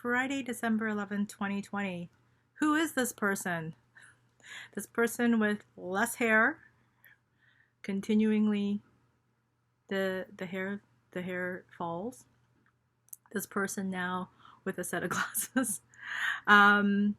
Friday, December 11th, 2020. Who is this person? This person with less hair, continuingly the hair falls. This person now with a set of glasses. Um,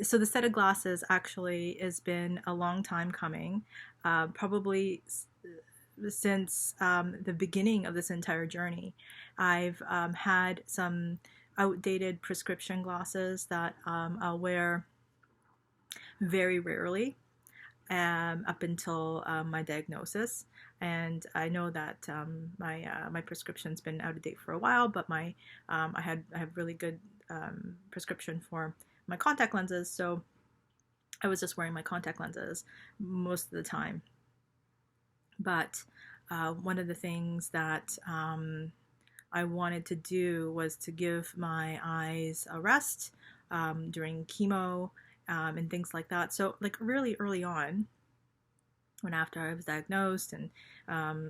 so the set of glasses actually has been a long time coming, probably since the beginning of this entire journey. I've had some outdated prescription glasses that I'll wear very rarely up until my diagnosis. And I know that my prescription's been out of date for a while, but I have really good prescription for my contact lenses, so I was just wearing my contact lenses most of the time. But one of the things that I wanted to do was to give my eyes a rest during chemo and things like that. So, like, really early on, when after I was diagnosed and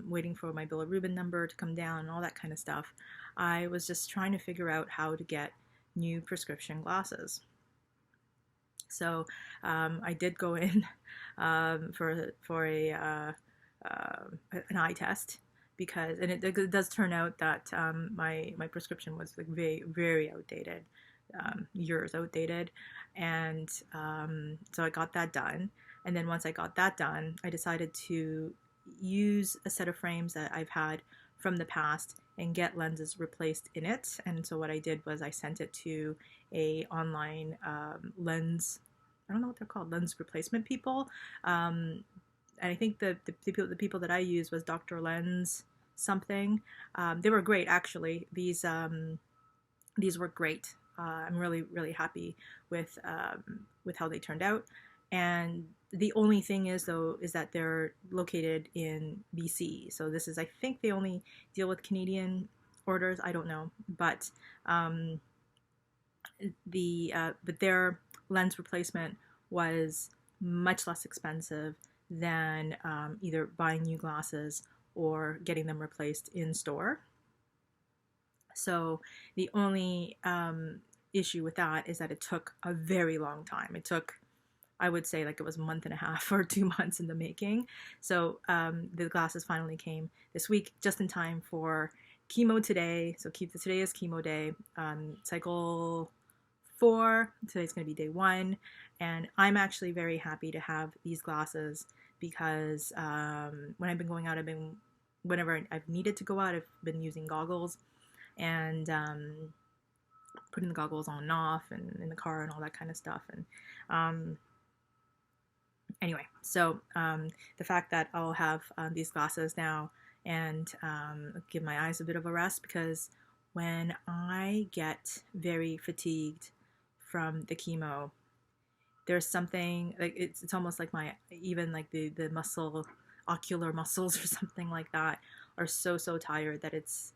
waiting for my bilirubin number to come down and all that kind of stuff, I was just trying to figure out how to get new prescription glasses. So I did go in for an eye test, because it does turn out that my prescription was like very, very outdated, years outdated, and so I got that done. And then once I got that done, I decided to use a set of frames that I've had from the past and get lenses replaced in it. And so what I did was I sent it to a online lens, I don't know what they're called, lens replacement people. And I think the people that I used was Dr. Lens something. They were great, actually. These were great. I'm really, really happy with how they turned out. And the only thing is, though, is that they're located in BC. So this is, I think they only deal with Canadian orders. I don't know, but but their lens replacement was much less expensive than either buying new glasses or getting them replaced in store. So the only issue with that is that it took a very long time. It took, I would say, like, it was a month and a half or 2 months in the making. So the glasses finally came this week, just in time for chemo today. So today is chemo day, cycle 4. Today's going to be day 1. And I'm actually very happy to have these glasses because when I've been going out, whenever I've needed to go out, I've been using goggles and putting the goggles on and off and in the car and all that kind of stuff. And anyway, so the fact that I'll have these glasses now and give my eyes a bit of a rest, because when I get very fatigued from the chemo, there's something like it's almost like even like the ocular muscles or something like that are so tired that it's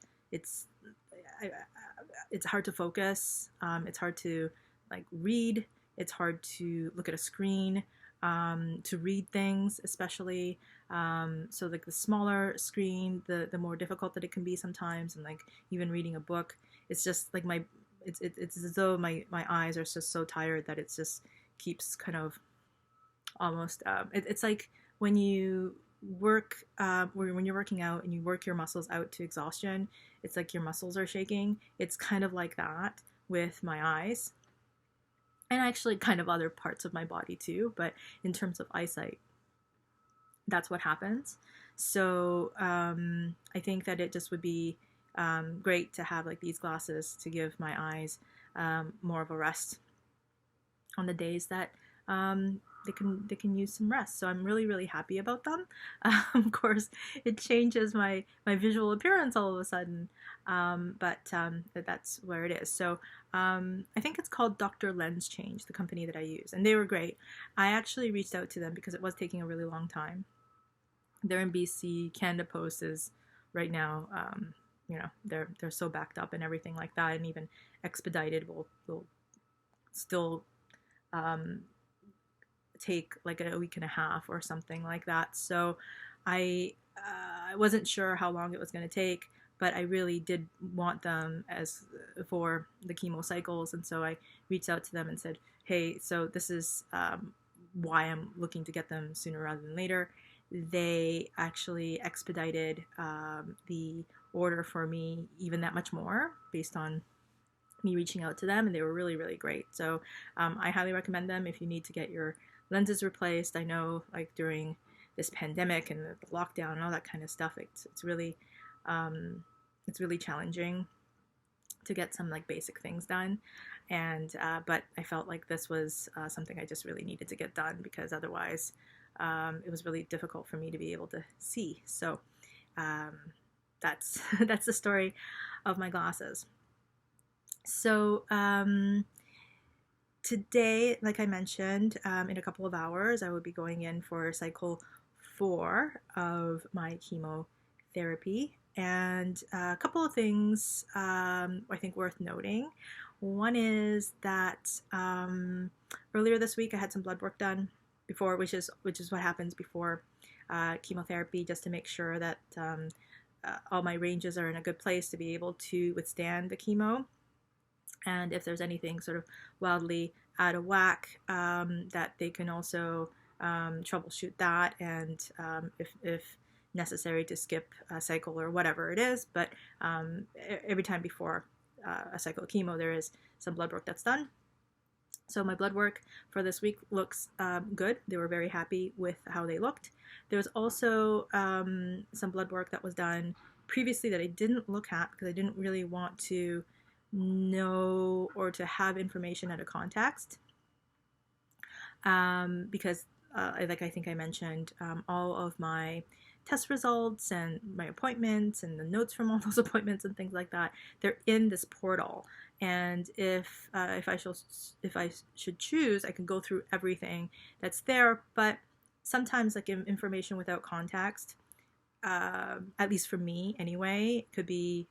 hard to focus. It's hard to, like, read. It's hard to look at a screen, to read things, especially. So, like, the smaller screen, the more difficult that it can be sometimes, and, like, even reading a book, it's just like it's as though my eyes are just so tired that it's just keeps kind of almost. It's like when you work, when you're working out and you work your muscles out to exhaustion, it's like your muscles are shaking. It's kind of like that with my eyes, and actually kind of other parts of my body too, but in terms of eyesight, that's what happens. So I think that it just would be great to have, like, these glasses to give my eyes more of a rest on the days that they can use some rest. So I'm really, really happy about them. Of course, it changes my visual appearance all of a sudden, but that's where it is. So I think it's called Dr. Lens Change, the company that I use, and they were great. I actually reached out to them because it was taking a really long time. They're in BC. Canada Post is right now, they're so backed up and everything like that, and even expedited will still take like a week and a half or something like that. So I wasn't sure how long it was going to take, but I really did want them as for the chemo cycles, and so I reached out to them and said, hey, so this is why I'm looking to get them sooner rather than later. They actually expedited the order for me even that much more based on me reaching out to them, and they were really, really great. So I highly recommend them if you need to get your lenses replaced. I know, like, during this pandemic and the lockdown and all that kind of stuff, it's really challenging to get some like basic things done, and but I felt like this was something I just really needed to get done, because otherwise it was really difficult for me to be able to see. So that's that's the story of my glasses. So today, like I mentioned, in a couple of hours, I will be going in for cycle 4 of my chemotherapy. And a couple of things I think worth noting. One is that earlier this week I had some blood work done before, which is what happens before chemotherapy, just to make sure that all my ranges are in a good place to be able to withstand the chemo. And if there's anything sort of wildly out of whack, that they can also troubleshoot that, and if necessary, to skip a cycle or whatever it is. But every time before a cycle of chemo, there is some blood work that's done. So my blood work for this week looks good. They were very happy with how they looked. There was also some blood work that was done previously that I didn't look at because I didn't really want to know or to have information out of context, because like I think I mentioned, all of my test results and my appointments and the notes from all those appointments and things like that, they're in this portal. And if I should choose, I can go through everything that's there. But sometimes, like, information without context, at least for me anyway, could be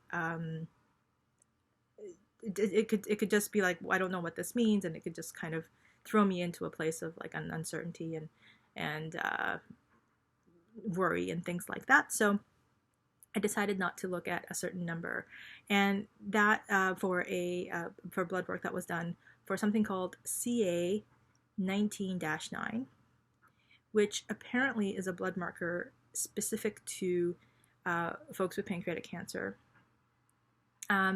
it could just be like, well, I don't know what this means, and it could just kind of throw me into a place of like uncertainty and worry and things like that. So I decided not to look at a certain number, and that for blood work that was done for something called CA 19-9, which apparently is a blood marker specific to folks with pancreatic cancer.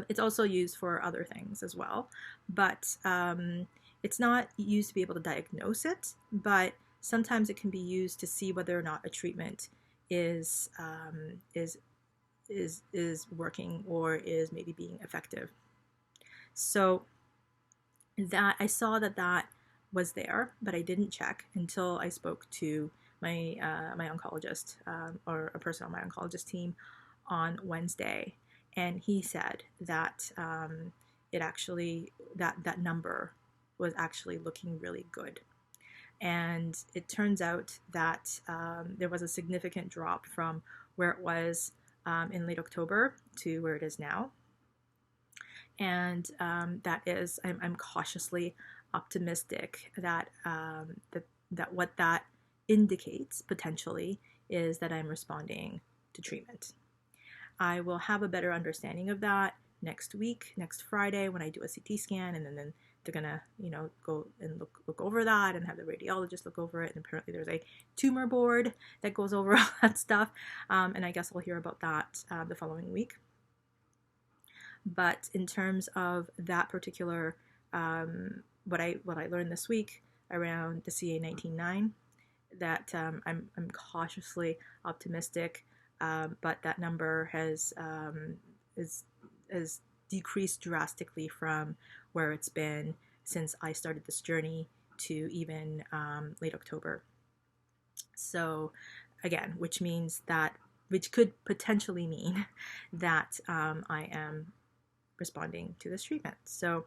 It's also used for other things as well, but it's not used to be able to diagnose it, but sometimes it can be used to see whether or not a treatment is working or is maybe being effective. So that I saw that was there, but I didn't check until I spoke to my my oncologist, or a person on my oncologist team on Wednesday. And he said that it actually, that number was actually looking really good. And it turns out that there was a significant drop from where it was in late October to where it is now. And that is, I'm cautiously optimistic that that what that indicates potentially is that I'm responding to treatment. I will have a better understanding of that next week, next Friday, when I do a CT scan, and then they're gonna, go and look over that and have the radiologist look over it. And apparently there's a tumor board that goes over all that stuff, and I guess we'll hear about that the following week. But in terms of that particular, what I learned this week around the CA 19-9, that I'm cautiously optimistic. But that number has decreased drastically from where it's been since I started this journey to even late October. So again, which could potentially mean that I am responding to this treatment. So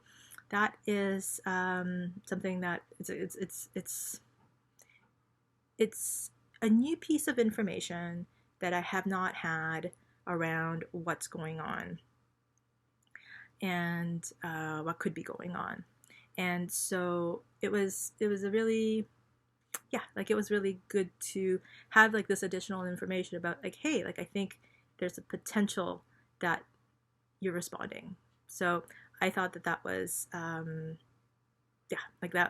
that is something that it's a new piece of information that I have not had around what's going on and what could be going on. And so it was a really, it was really good to have like this additional information about like, hey, like I think there's a potential that you're responding. So I thought that that was yeah, like yeah,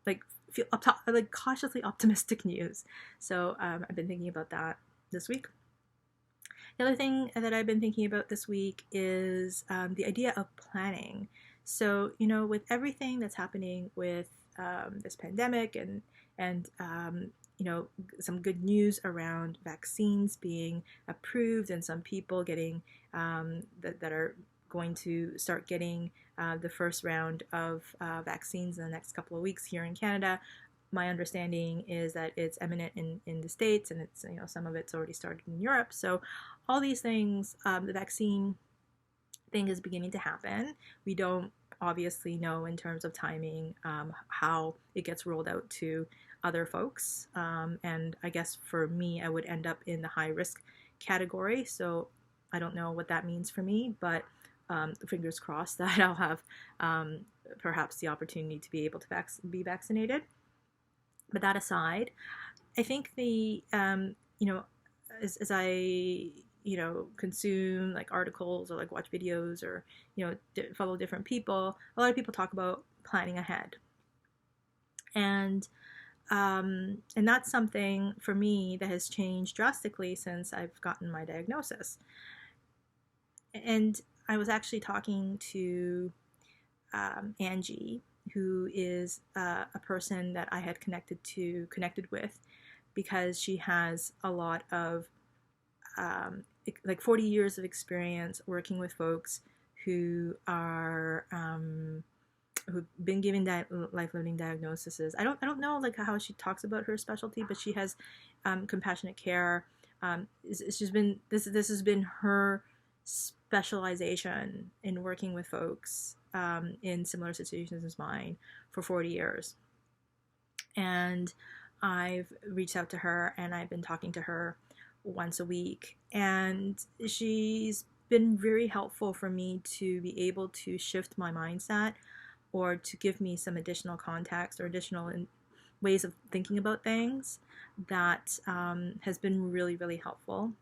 like feel like cautiously optimistic news. So I've been thinking about that this week. The other thing that I've been thinking about this week is the idea of planning. So, with everything that's happening with this pandemic and some good news around vaccines being approved and some people getting that are going to start getting the first round of vaccines in the next couple of weeks here in Canada. My understanding is that it's imminent in the States, and it's some of it's already started in Europe. So all these things, the vaccine thing is beginning to happen. We don't obviously know in terms of timing how it gets rolled out to other folks. And I guess for me, I would end up in the high risk category. So I don't know what that means for me, but fingers crossed that I'll have perhaps the opportunity to be able to be vaccinated. But that aside, I think as I consume like articles or like watch videos or follow different people, a lot of people talk about planning ahead, and that's something for me that has changed drastically since I've gotten my diagnosis. And I was actually talking to Angie, who is a person that I had connected with, because she has a lot of like 40 years of experience working with folks who are who've been given life-limiting diagnoses. I don't know like how she talks about her specialty, but she has compassionate care. It's just been this has been her specialization in working with folks in similar situations as mine for 40 years. And I've reached out to her and I've been talking to her once a week, and she's been very helpful for me to be able to shift my mindset or to give me some additional context or additional ways of thinking about things that has been really, really helpful.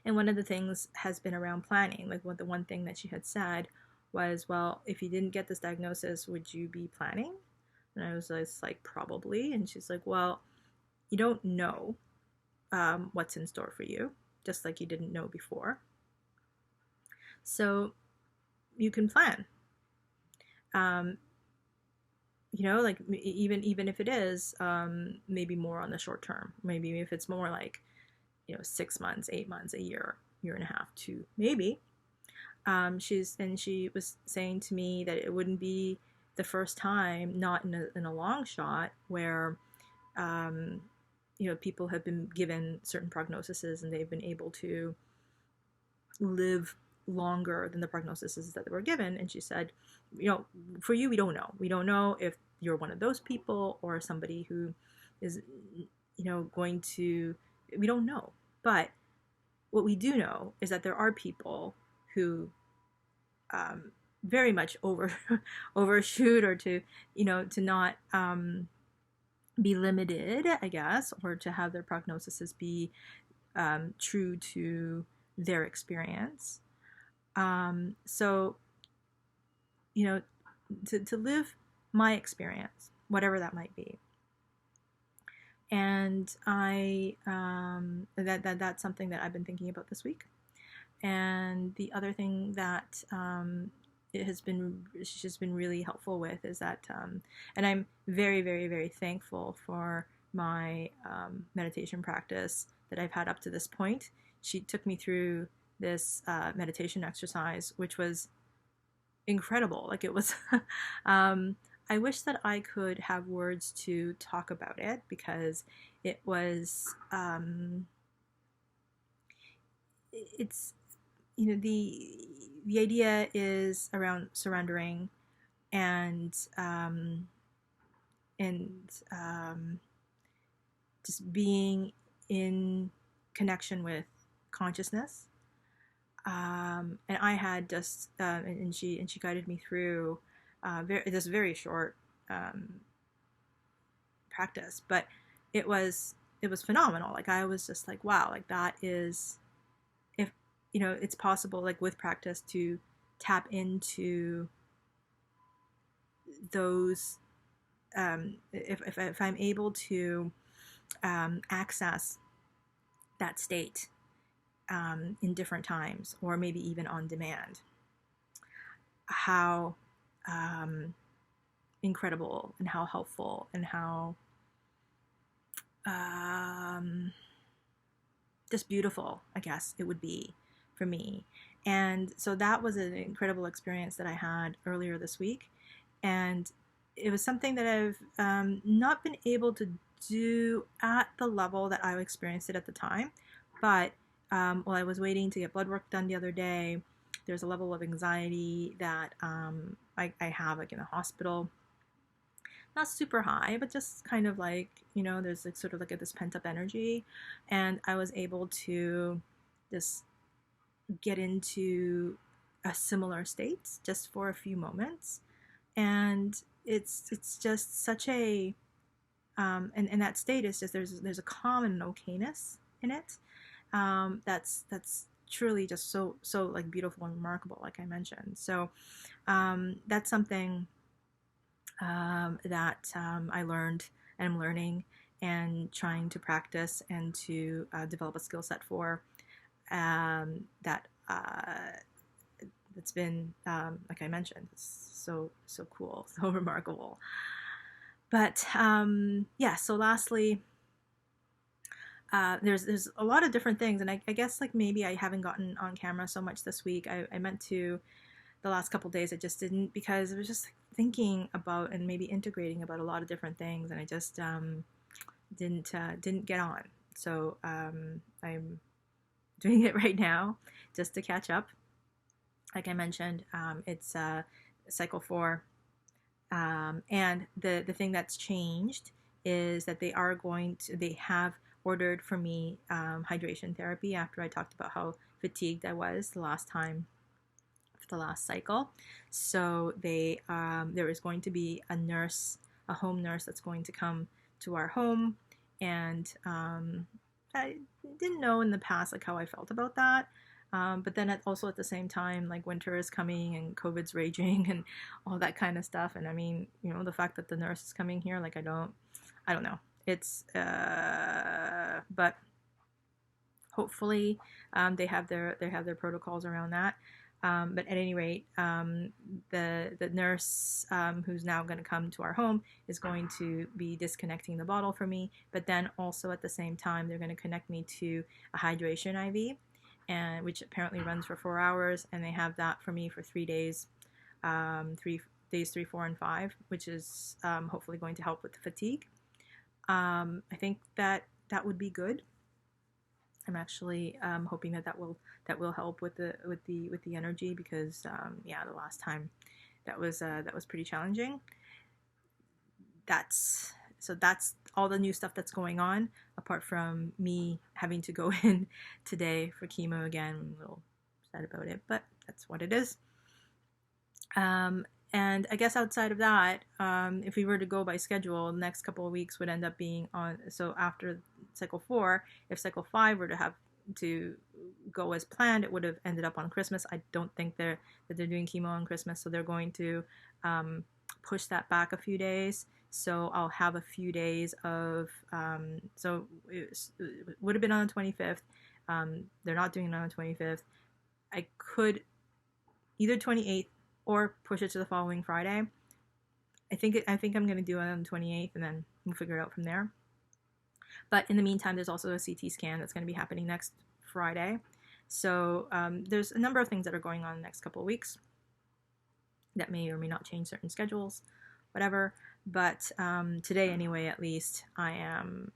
And one of the things has been around planning. Like the one thing that she had said was, well, if you didn't get this diagnosis, would you be planning? And I was like, probably. And she's like, well, you don't know what's in store for you, just like you didn't know before. So you can plan. Like even if it is maybe more on the short term, maybe if it's more like 6 months, 8 months, a year and a half, 2 maybe. She was saying to me that it wouldn't be the first time, not in a long shot, where people have been given certain prognoses and they've been able to live longer than the prognoses that they were given. And she said, for you, we don't know. We don't know if you're one of those people or somebody who is, going to, we don't know. But what we do know is that there are people who very much overshoot, or to not be limited, I guess, or to have their prognoses be true to their experience. So to live my experience, whatever that might be. And that's something that I've been thinking about this week. And the other thing that she's just been really helpful with is that, and I'm very, very, very thankful for my meditation practice that I've had up to this point. She took me through this meditation exercise, which was incredible. Like it was, I wish that I could have words to talk about it, because it was, it's, the idea is around surrendering and just being in connection with consciousness. And I had just, and she guided me through this very short practice, but it was it was phenomenal. Like I was just like, wow, like that is, if it's possible, like with practice, to tap into those, if I'm able to access that state in different times, or maybe even on demand, how incredible and how helpful and how just beautiful, I guess, it would be for me. And so that was an incredible experience that I had earlier this week. And it was something that I've not been able to do at the level that I experienced it at the time. But while I was waiting to get blood work done the other day, there's a level of anxiety that I have, like in the hospital. Not super high, but just kind of like, there's like sort of like this pent up energy. And I was able to just get into a similar state just for a few moments. And it's just such a, and that state is just, there's a calm and an okayness in it. That's truly just so like beautiful and remarkable, like I mentioned. So that's something that I learned and I'm learning and trying to practice and to develop a skill set for, that it's been, like I mentioned, it's so cool, so remarkable. But yeah, so lastly, there's a lot of different things, and I guess like maybe I haven't gotten on camera so much this week. I meant to the last couple days. I just didn't, because I was just thinking about and maybe integrating about a lot of different things, and I just didn't get on. So I'm doing it right now just to catch up. Like I mentioned, it's cycle 4, and the thing that's changed is that they have ordered for me hydration therapy after I talked about how fatigued I was the last time, the last cycle. So there is going to be a home nurse that's going to come to our home, and I didn't know in the past like how I felt about that. But then also at the same time, like winter is coming and COVID's raging and all that kind of stuff. And I mean, the fact that the nurse is coming here, like I don't know. It's but hopefully they have their protocols around that. But at any rate, the nurse who's now going to come to our home is going to be disconnecting the bottle for me. But then also at the same time, they're going to connect me to a hydration IV, and which apparently runs for 4 hours, and they have that for me for 3 days, 3, 4, and 5, which is hopefully going to help with the fatigue. I think that would be good. I'm actually hoping that will help with the energy, because yeah, the last time that was pretty challenging. That's all the new stuff that's going on, apart from me having to go in today for chemo again. I'm a little sad about it, but that's what it is. And I guess outside of that, if we were to go by schedule, the next couple of weeks would end up being on. So after cycle 4, if cycle 5 were to have to go as planned, it would have ended up on Christmas. I don't think that they're doing chemo on Christmas, so they're going to push that back a few days. So I'll have a few days of. So it would have been on the 25th. They're not doing it on the 25th. I could either 28th or push it to the following Friday. I think I'm going to do it on the 28th, and then we'll figure it out from there. But in the meantime, there's also a CT scan that's going to be happening next Friday. So there's a number of things that are going on in the next couple of weeks that may or may not change certain schedules, whatever. But today, anyway, at least, I am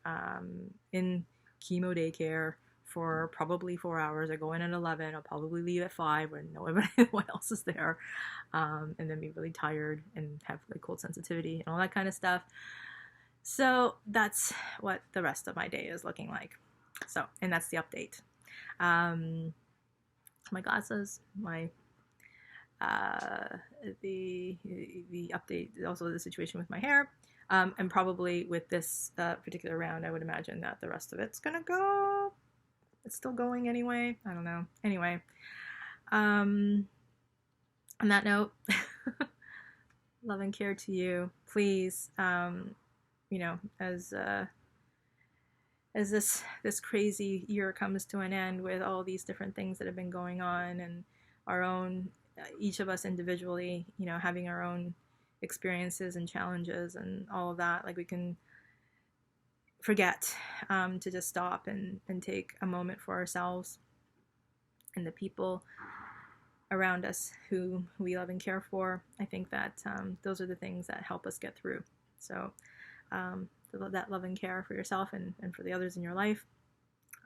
in chemo daycare for probably 4 hours. I go in at 11. I'll probably leave at 5 when nobody else is there, and then be really tired and have like cold sensitivity and all that kind of stuff. So that's what the rest of my day is looking like. So, and that's the update. My glasses, my the update, also the situation with my hair. And probably with this particular round, I would imagine that the rest of it's gonna go. It's still going anyway. I don't know. Anyway, on that note, love and care to you. Please, you know, as this crazy year comes to an end with all these different things that have been going on, and our own, each of us individually, you know, having our own experiences and challenges and all of that, like we can forget to just stop and take a moment for ourselves and the people around us who we love and care for. I think that those are the things that help us get through. So that love and care for yourself and for the others in your life.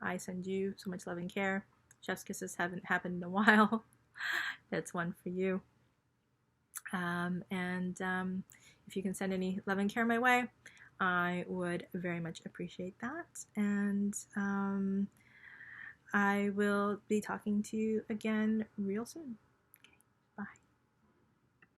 I send you so much love and care. Chef's kisses haven't happened in a while. That's one for you. If you can send any love and care my way, I would very much appreciate that. And I will be talking to you again real soon.